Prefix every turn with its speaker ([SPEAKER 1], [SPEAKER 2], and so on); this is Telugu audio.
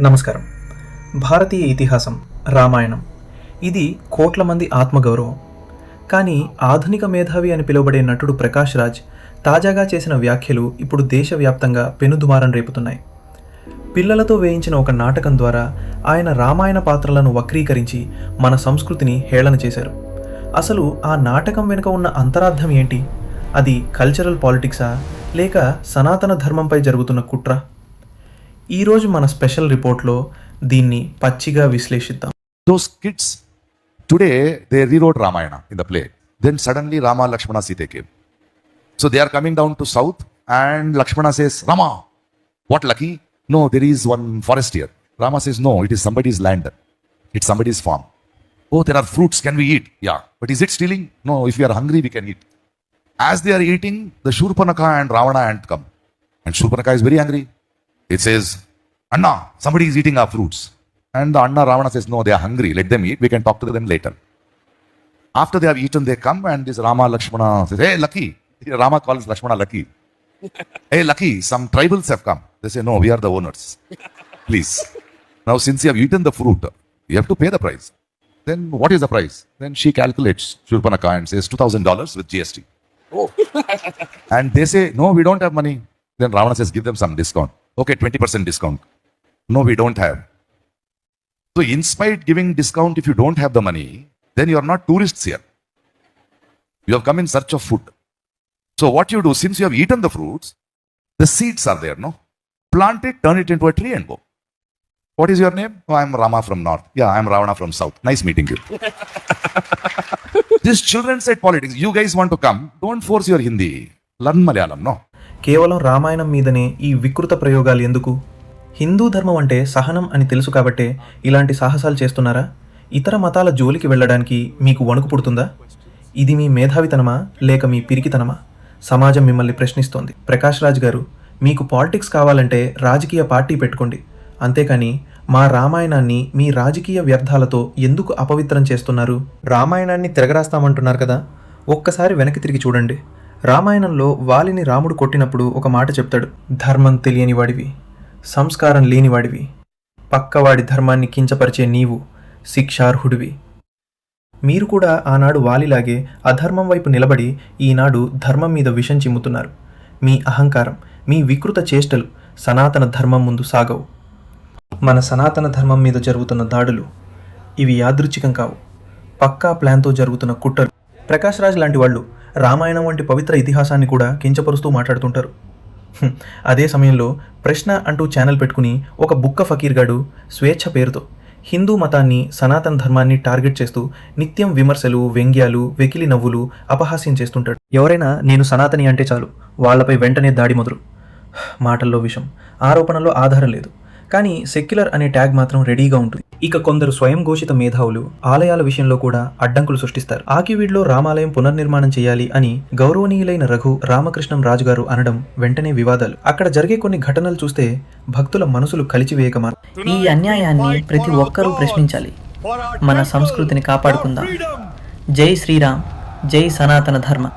[SPEAKER 1] నమస్కారం. భారతీయ ఇతిహాసం రామాయణం ఇది కోట్ల మంది ఆత్మగౌరవం. కానీ ఆధునిక మేధావి అని పిలువబడే నటుడు ప్రకాష్ రాజ్ తాజాగా చేసిన వ్యాఖ్యలు ఇప్పుడు దేశవ్యాప్తంగా పెనుదుమారం రేపుతున్నాయి. పిల్లలతో వేయించిన ఒక నాటకం ద్వారా ఆయన రామాయణ పాత్రలను వక్రీకరించి మన సంస్కృతిని హేళన చేశారు. అసలు ఆ నాటకం వెనుక ఉన్న అంతరార్థం ఏంటి? అది కల్చరల్ పాలిటిక్సా లేక సనాతన ధర్మంపై జరుగుతున్న కుట్ర? ఈరోజు మన స్పెషల్ రిపోర్ట్లో దీన్ని పచ్చిగా విశ్లేషిద్దాం.
[SPEAKER 2] Those kids, today they rewrote Ramayana in the play. Then suddenly Rama, Lakshmana, Sita came. So they are coming down to south and Lakshmana says, Rama, what lucky? No, there is one forest here. Rama says, no, it is somebody's land. It's somebody's farm. Oh, there are fruits, can we eat? Yeah. But is it stealing? No, if we are hungry, we can eat. As they are eating, the Shurpanaka and Ravana ant come. And Shurpanaka is very angry. It says, Anna, somebody is eating our fruits. And the Anna Ravana says, no, they are hungry. Let them eat. We can talk to them later. After they have eaten, they come and this Rama Lakshmana says, hey, Lucky. Rama calls Lakshmana Lucky. Hey, Lucky, some tribals have come. They say, no, we are the owners. Please. Now, since you have eaten the fruit, you have to pay the price. Then what is the price? Then she calculates Shurpanaka and says $2,000 with GST. Oh. And they say, no, we don't have money. Then Ravana says, give them some discount. Okay, 20% discount. No, we don't have. So in spite giving discount, if you don't have the money, then you are not tourists here. You have come in search of food. So what you do, since you have eaten the fruits, the seeds are there, no? Plant it, turn it into a tree and go. What is your name? Oh, I am Rama from north. Yeah, I am Ravana from south. Nice meeting you. These children said politics. You guys want to come? Don't force your Hindi. Learn Malayalam, no?
[SPEAKER 1] కేవలం రామాయణం మీదనే ఈ వికృత ప్రయోగాలు ఎందుకు? హిందూ ధర్మం అంటే సహనం అని తెలుసు కాబట్టే ఇలాంటి సాహసాలు చేస్తున్నారా? ఇతర మతాల జోలికి వెళ్ళడానికి మీకు వణుకు పుడుతుందా? ఇది మీ మేధావితనమా లేక మీ పిరికితనమా? సమాజం మిమ్మల్ని ప్రశ్నిస్తోంది. ప్రకాష్ రాజ్ గారు, మీకు పాలిటిక్స్ కావాలంటే రాజకీయ పార్టీ పెట్టుకోండి. అంతేకాని మా రామాయణాన్ని మీ రాజకీయ వ్యర్థాలతో ఎందుకు అపవిత్రం చేస్తున్నారు? రామాయణాన్ని తిరగరాస్తామంటున్నారు కదా, ఒక్కసారి వెనక్కి తిరిగి చూడండి. రామాయణంలో వాలిని రాముడు కొట్టినప్పుడు ఒక మాట చెప్తాడు. ధర్మం తెలియని వాడివి, సంస్కారం లేనివాడివి, పక్కవాడి ధర్మాన్ని కించపరిచే నీవు శిక్షార్హుడివి. మీరు కూడా ఆనాడు వాలిలాగే అధర్మం వైపు నిలబడి ఈనాడు ధర్మం మీద విషం చిమ్ముతున్నారు. మీ అహంకారం, మీ వికృత చేష్టలు సనాతన ధర్మం ముందు సాగవు. మన సనాతన ధర్మం మీద జరుగుతున్న దాడులు ఇవి యాదృచ్ఛికం కావు, పక్కా ప్లాన్తో జరుగుతున్న కుట్రలు. ప్రకాష్ రాజ్ లాంటి వాళ్ళు రామాయణం వంటి పవిత్ర ఇతిహాసాన్ని కూడా కించపరుస్తూ మాట్లాడుతుంటారు. అదే సమయంలో ప్రశ్న అంటూ ఛానల్ పెట్టుకుని ఒక బుక్క ఫకీర్ గాడు స్వేచ్ఛ పేరుతో హిందూ మతాన్ని, సనాతన ధర్మాన్ని టార్గెట్ చేస్తూ నిత్యం విమర్శలు, వ్యంగ్యాలు, వెకిలి నవ్వులు, అపహాస్యం చేస్తుంటాడు. ఎవరైనా నేను సనాతని అంటే చాలు వాళ్లపై వెంటనే దాడి మొదలు. మాటల్లో విషం, ఆరోపణలో ఆధారం లేదు, కానీ సెక్యులర్ అనే ట్యాగ్ మాత్రం రెడీగా ఉంటుంది. ఇక కొందరు స్వయం ఘోషిత మేధావులు ఆలయాల విషయంలో కూడా అడ్డంకులు సృష్టిస్తారు. ఆకివీడ్లో రామాలయం పునర్నిర్మాణం చేయాలి అని గౌరవనీయులైన రఘు రామకృష్ణం రాజు గారు అనడం వెంటనే వివాదాలు. అక్కడ జరిగే కొన్ని ఘటనలు చూస్తే భక్తుల మనసులు కలిచివేయకమా.
[SPEAKER 3] ఈ అన్యాయాన్ని ప్రతి ఒక్కరూ ప్రశ్నించాలి. మన సంస్కృతిని కాపాడుకుందాం. జై శ్రీరామ్, జై సనాతన ధర్మ.